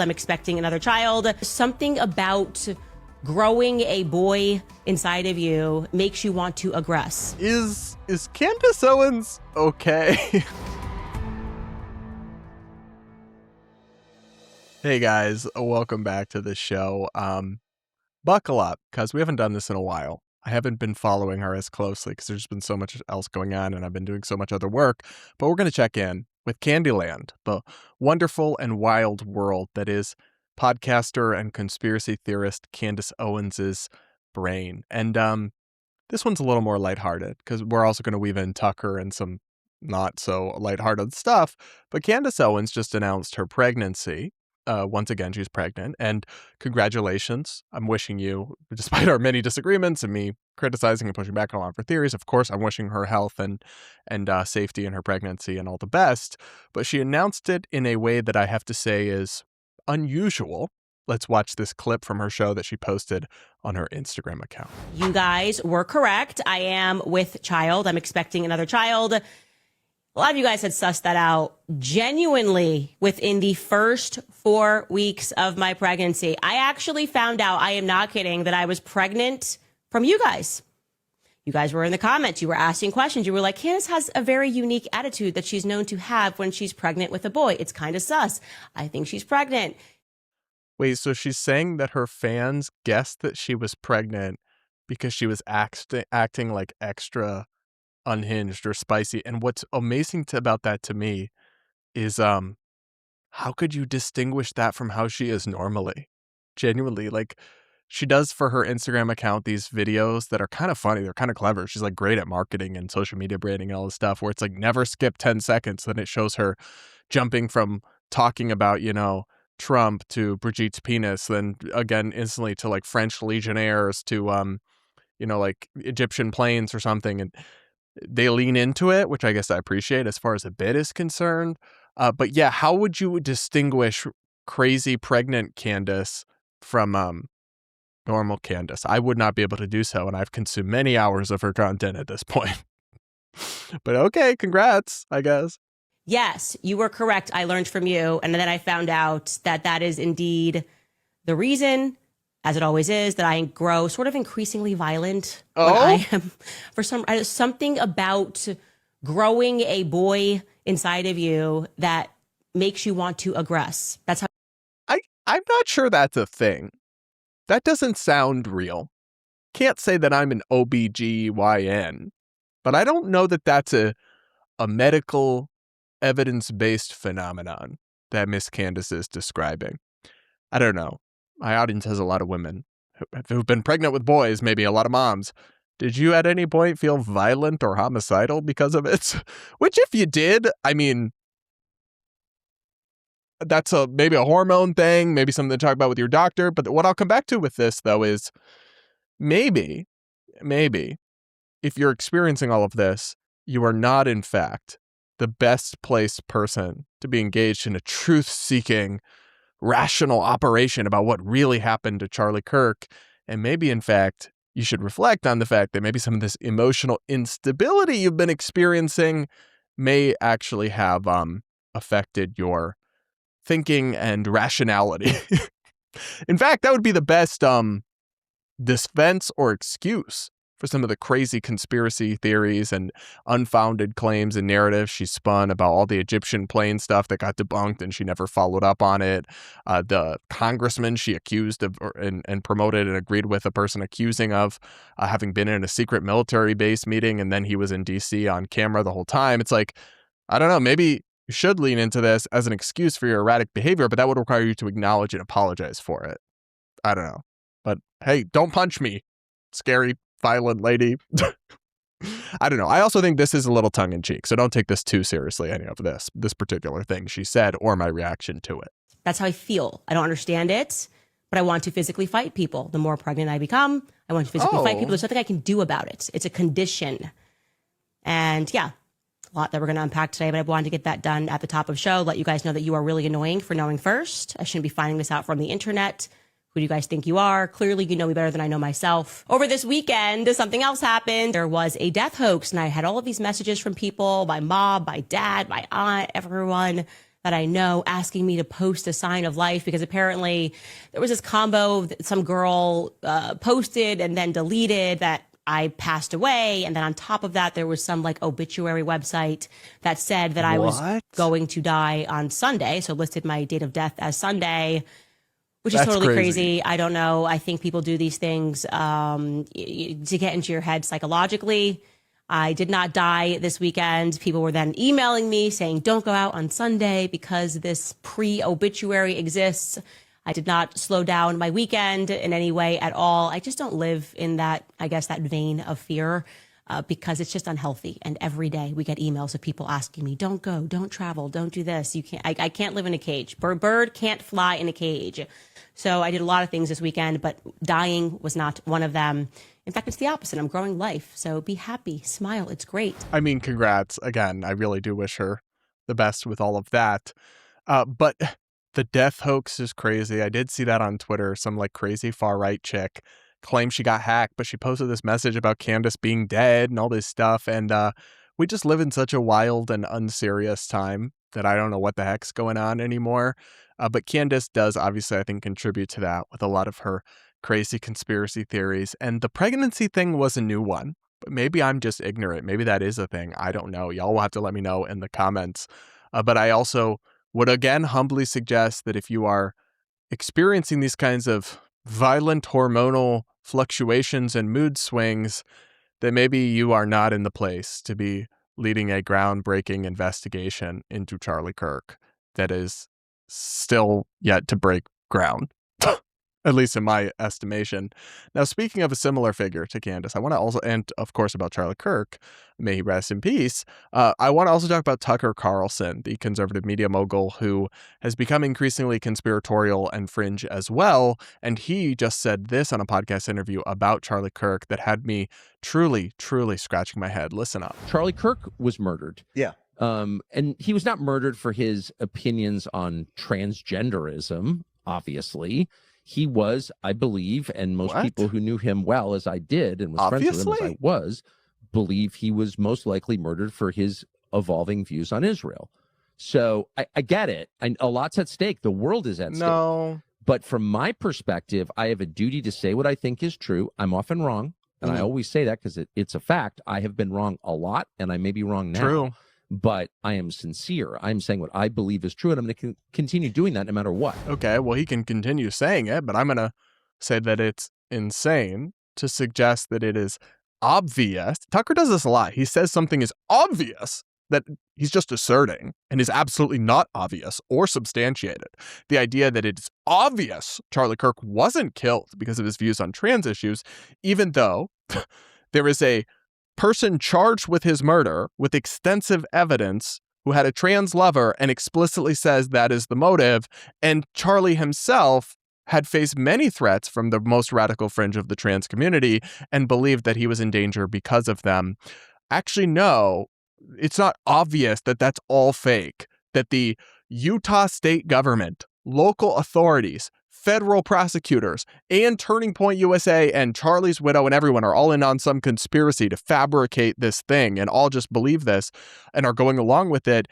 I'm expecting another child. Something about growing a boy inside of you makes you want to aggress. Is Candace Owens okay? Hey guys, welcome back to the show. Buckle up, because we haven't done this in a while. I haven't been following her as closely because there's been so much else going on and I've been doing so much other work. But we're going to check in with Candyland, the wonderful and wild world that is podcaster and conspiracy theorist Candace Owens's brain. And this one's a little more lighthearted because we're also going to weave in Tucker and some not so lighthearted stuff. But Candace Owens just announced her pregnancy. Once again, she's pregnant, and congratulations. I'm wishing you, despite our many disagreements and me criticizing and pushing back on a lot of her theories, of course, I'm wishing her health and safety in her pregnancy and all the best. But she announced it in a way that I have to say is unusual. Let's watch this clip from her show that she posted on her Instagram account. You guys were correct. I am with child. I'm expecting another child. A lot of you guys had sussed that out genuinely within the first 4 weeks of my pregnancy. I actually found out, I am not kidding, that I was pregnant from you guys. You guys were in the comments. You were asking questions. You were like, Candace has a very unique attitude that she's known to have when she's pregnant with a boy. It's kind of sus. I think she's pregnant. Wait, so she's saying that her fans guessed that she was pregnant because she was acting like extra unhinged or spicy. And what's amazing about that to me is how could you distinguish that from how she is normally? Genuinely, like, she does for her Instagram account these videos that are kind of funny. They're kind of clever. She's like great at marketing and social media branding and all this stuff, where it's like never skip 10 seconds. Then it shows her jumping from talking about, Trump to Brigitte's penis, then again instantly to like French legionnaires to like Egyptian planes or something. And they lean into it, which I guess I appreciate as far as a bit is concerned. But yeah, how would you distinguish crazy pregnant Candace from normal Candace? I would not be able to do so, and I've consumed many hours of her content at this point. But okay, congrats, I guess. Yes, you were correct. I learned from you, and then I found out that that is indeed the reason, as it always is, that I grow sort of increasingly violent when I am, something about growing a boy inside of you that makes you want to aggress. That's how. I'm not sure that's a thing. That doesn't sound real. Can't say that I'm an OBGYN, but I don't know that that's a medical evidence-based phenomenon that Miss Candace is describing. I don't know. My audience has a lot of women who've been pregnant with boys, maybe a lot of moms. Did you at any point feel violent or homicidal because of it? Which if you did, I mean, that's maybe a hormone thing, maybe something to talk about with your doctor. But what I'll come back to with this, though, is maybe, if you're experiencing all of this, you are not, in fact, the best placed person to be engaged in a truth-seeking, rational operation about what really happened to Charlie Kirk. And maybe, in fact, you should reflect on the fact that maybe some of this emotional instability you've been experiencing may actually have affected your thinking and rationality. In fact, that would be the best defense or excuse for some of the crazy conspiracy theories and unfounded claims and narratives she spun about all the Egyptian plane stuff that got debunked and she never followed up on it. The congressman she accused of and promoted and agreed with a person accusing of having been in a secret military base meeting, and then he was in D.C. on camera the whole time. It's like, I don't know, maybe you should lean into this as an excuse for your erratic behavior, but that would require you to acknowledge and apologize for it. I don't know. But hey, don't punch me, scary violent lady. I don't know. I also think this is a little tongue-in-cheek, so don't take this too seriously, any of this particular thing she said or my reaction to it. That's how I feel. I don't understand it, but I want to physically fight people. The more pregnant I become, I want to physically fight people. There's nothing I can do about it. It's a condition. And yeah, a lot that we're going to unpack today, but I wanted to get that done at the top of the show. Let you guys know that you are really annoying for knowing first. I shouldn't be finding this out from the internet. Who do you guys think you are? Clearly, you know me better than I know myself. Over this weekend, something else happened. There was a death hoax, and I had all of these messages from people, my mom, my dad, my aunt, everyone that I know asking me to post a sign of life because apparently there was this combo that some girl posted and then deleted that I passed away. And then on top of that, there was some like obituary website that said that I was going to die on Sunday. So listed my date of death as Sunday, which is totally crazy. I don't know. I think people do these things to get into your head psychologically. I did not die this weekend. People were then emailing me saying, don't go out on Sunday because this pre-obituary exists. I did not slow down my weekend in any way at all. I just don't live in that, I guess, that vein of fear because it's just unhealthy. And every day we get emails of people asking me, don't go, don't travel, don't do this. You can't, I can't live in a cage. Bird can't fly in a cage. So I did a lot of things this weekend, but dying was not one of them. In fact, it's the opposite. I'm growing life. So be happy, smile. It's great. I mean, congrats. Again, I really do wish her the best with all of that. But the death hoax is crazy. I did see that on Twitter. Some like crazy far-right chick claimed she got hacked, but she posted this message about Candace being dead and all this stuff. And we just live in such a wild and unserious time that I don't know what the heck's going on anymore. But Candace does obviously, I think, contribute to that with a lot of her crazy conspiracy theories. And the pregnancy thing was a new one, but maybe I'm just ignorant. Maybe that is a thing. I don't know. Y'all will have to let me know in the comments. But I also would again humbly suggest that if you are experiencing these kinds of violent hormonal fluctuations and mood swings, that maybe you are not in the place to be leading a groundbreaking investigation into Charlie Kirk that is still yet to break ground. At least in my estimation. Now, speaking of a similar figure to Candace, I want to also, and of course about Charlie Kirk, may he rest in peace, I want to also talk about Tucker Carlson, the conservative media mogul who has become increasingly conspiratorial and fringe as well. And he just said this on a podcast interview about Charlie Kirk that had me truly, truly scratching my head. Listen up. Charlie Kirk was murdered. Yeah. And he was not murdered for his opinions on transgenderism, obviously. He was, I believe, and most people who knew him well, as I did, and was friends with him as I was, believe he was most likely murdered for his evolving views on Israel. So I get it. A lot's at stake. The world is at stake. But from my perspective, I have a duty to say what I think is true. I'm often wrong, and I always say that because it's a fact. I have been wrong a lot, and I may be wrong now. True. But I am sincere. I'm saying what I believe is true, and I'm going to continue doing that no matter what. Okay, well, he can continue saying it, but I'm going to say that it's insane to suggest that it is obvious. Tucker does this a lot. He says something is obvious that he's just asserting and is absolutely not obvious or substantiated. The idea that it's obvious Charlie Kirk wasn't killed because of his views on trans issues, even though there is a person charged with his murder with extensive evidence who had a trans lover and explicitly says that is the motive. And Charlie himself had faced many threats from the most radical fringe of the trans community and believed that he was in danger because of them. Actually, no, it's not obvious that that's all fake, that the Utah state government, local authorities, federal prosecutors, and Turning Point USA and Charlie's widow and everyone are all in on some conspiracy to fabricate this thing and all just believe this and are going along with it.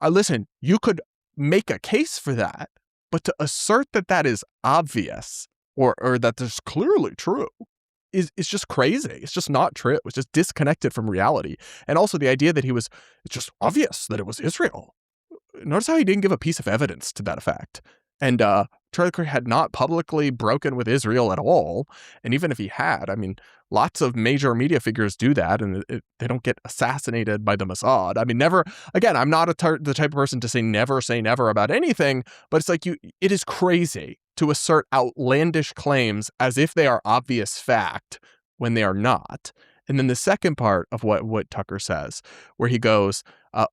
Listen, you could make a case for that, but to assert that that is obvious or that that's clearly true is just crazy. It's just not true. It's just disconnected from reality. And also the idea that it's just obvious that it was Israel. Notice how he didn't give a piece of evidence to that effect. And Charlie Kirk had not publicly broken with Israel at all. And even if he had, I mean, lots of major media figures do that and they don't get assassinated by the Mossad. I mean, never, again, I'm not the type of person to say never about anything, but it's like it is crazy to assert outlandish claims as if they are obvious fact when they are not. And then the second part of what Tucker says, where he goes,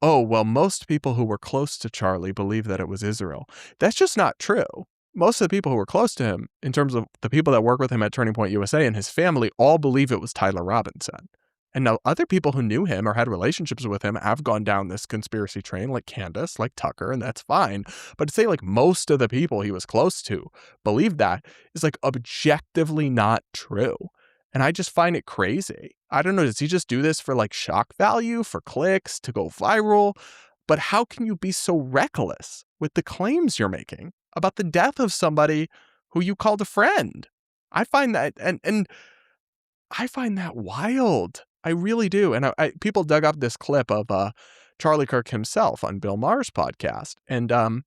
oh, well, most people who were close to Charlie believe that it was Israel. That's just not true. Most of the people who were close to him, in terms of the people that work with him at Turning Point USA and his family, all believe it was Tyler Robinson. And now other people who knew him or had relationships with him have gone down this conspiracy train, like Candace, like Tucker, and that's fine. But to say like most of the people he was close to believe that is like objectively not true. And I just find it crazy. I don't know, does he just do this for like shock value, for clicks, to go viral? But how can you be so reckless with the claims you're making about the death of somebody who you called a friend? I find that, and I find that wild. I really do. And people dug up this clip of Charlie Kirk himself on Bill Maher's podcast. And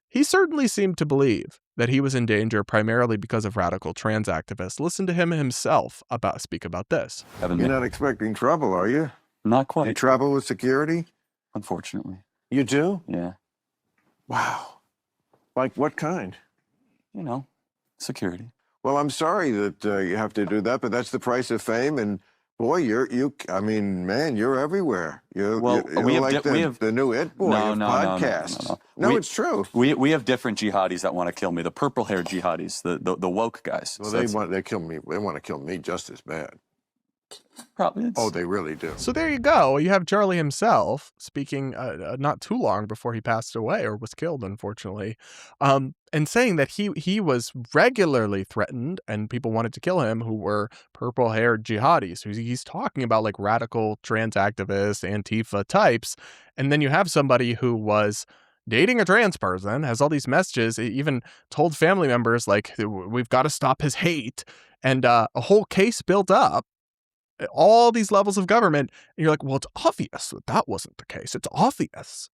he certainly seemed to believe that he was in danger primarily because of radical trans activists. Listen to him himself speak about this. You're not expecting trouble, are you? Not quite. You travel with security? Unfortunately. You do? Yeah. Wow. Like what kind? You know, security. Well, I'm sorry that you have to do that, but that's the price of fame. And boy, I mean, man, you're everywhere. You're we like the new It Boy of podcasts. No, it's true. We have different jihadis that want to kill me. The purple-haired jihadis, the woke guys. Well, they want to kill me just as bad. Probably. Oh, they really do. So there you go. You have Charlie himself speaking not too long before he passed away or was killed, unfortunately, and saying that he was regularly threatened and people wanted to kill him who were purple-haired jihadis. So he's talking about like radical trans activists, Antifa types. And then you have somebody who was dating a trans person, has all these messages, even told family members, like, we've got to stop his hate. And a whole case built up. All these levels of government, and you're like, well, it's obvious that wasn't the case. It's obvious.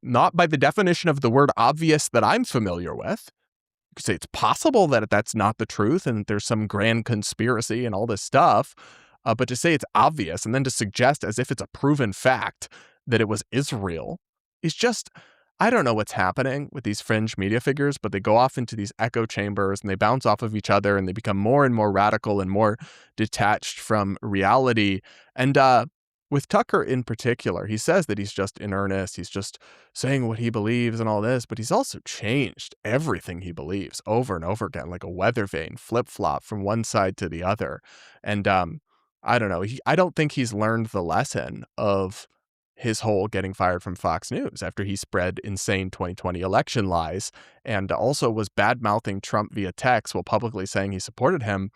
Not by the definition of the word obvious that I'm familiar with. You could say it's possible that that's not the truth and there's some grand conspiracy and all this stuff. But to say it's obvious and then to suggest as if it's a proven fact that it was Israel is just, I don't know what's happening with these fringe media figures, but they go off into these echo chambers and they bounce off of each other and they become more and more radical and more detached from reality. And with Tucker in particular, he says that he's just in earnest. He's just saying what he believes and all this, but he's also changed everything he believes over and over again, like a weather vane, flip-flop from one side to the other. And I don't know. I don't think he's learned the lesson of his whole getting fired from Fox News after he spread insane 2020 election lies and also was bad-mouthing Trump via text while publicly saying he supported him.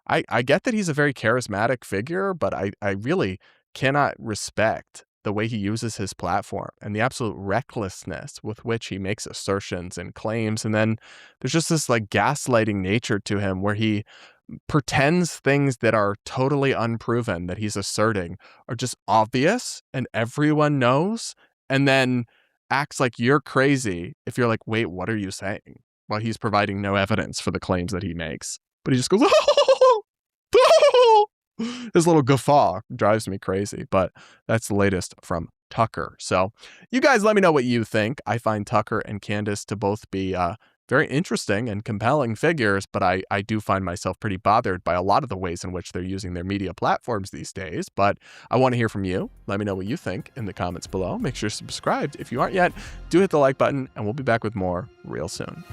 I get that he's a very charismatic figure, but I really cannot respect the way he uses his platform and the absolute recklessness with which he makes assertions and claims. And then there's just this like gaslighting nature to him where he pretends things that are totally unproven that he's asserting are just obvious and everyone knows, and then acts like you're crazy if you're like, wait, what are you saying? While he's providing no evidence for the claims that he makes. But he just goes, oh, oh. His little guffaw drives me crazy. But that's the latest from Tucker. So you guys let me know what you think. I find Tucker and Candace to both be very interesting and compelling figures, but I do find myself pretty bothered by a lot of the ways in which they're using their media platforms these days. But I want to hear from you. Let me know what you think in the comments below. Make sure you're subscribed if you aren't yet. Do hit the like button, and we'll be back with more real soon.